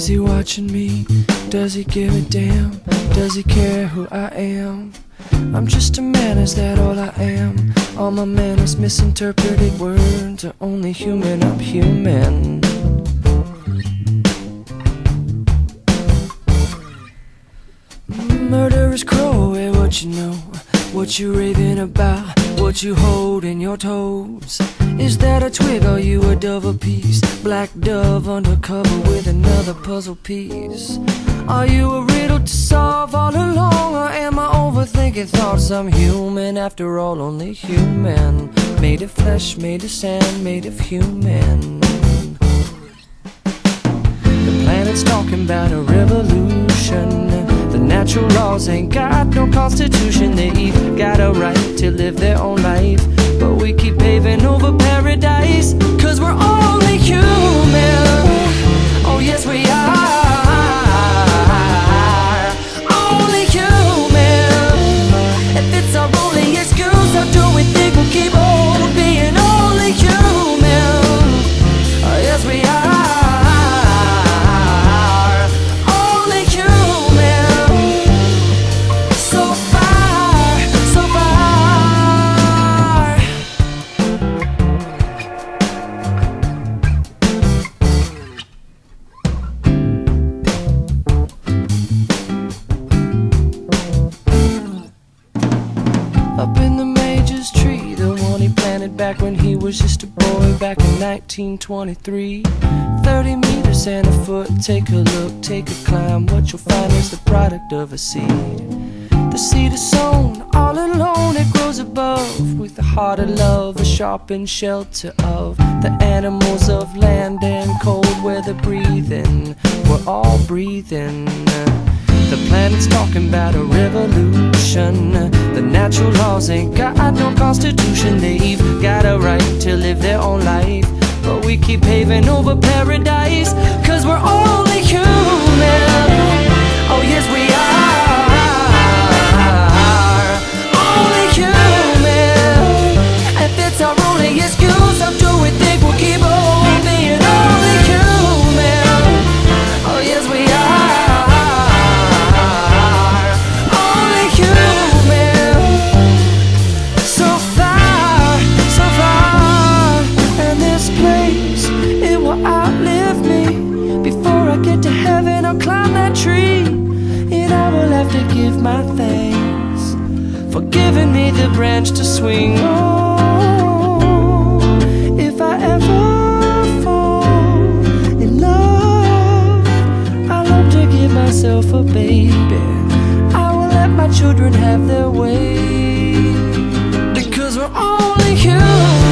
Is he watching me? Does he give a damn? Does he care who I am? I'm just a man, is that all I am? All my manners, misinterpreted words are only human, I'm human. Murderous crow, hey, what you know? What you raving about? What you hold in your toes? Is that a twig? Are you a dove apiece? Black dove undercover with another puzzle piece. Are you a riddle to solve all along? Or am I overthinking thoughts? I'm human after all, only human. Made of flesh, made of sand, made of human. The planet's talking about a revolution. The natural laws ain't got no constitution. They've got a right to live their own life, but we keep paving over paradise, 'cause we're only human. Oh yes we are only human. If it's our only excuse, how do we think we'll keep on being only human? Oh yes we are. Up in the Major's tree, the one he planted back when he was just a boy, back in 1923. 30 meters and a foot, take a look, take a climb. What you'll find is the product of a seed. The seed is sown all alone, it grows above, with the heart of love, a sharpened shelter of the animals of land and cold weather breathing. We're all breathing. The planet's talking about a revolution. The natural laws ain't got no constitution. They've got a right to live their own life, but we keep paving over paradise, 'cause we're only human. Oh yes we are only human. If it's our only excuse, how do we think we'll keep on being only human? Oh yes we are. To heaven, I'll climb that tree, and I will have to give my thanks for giving me the branch to swing on. If I ever fall in love, I love to give myself a baby. I will let my children have their way, because we're only human.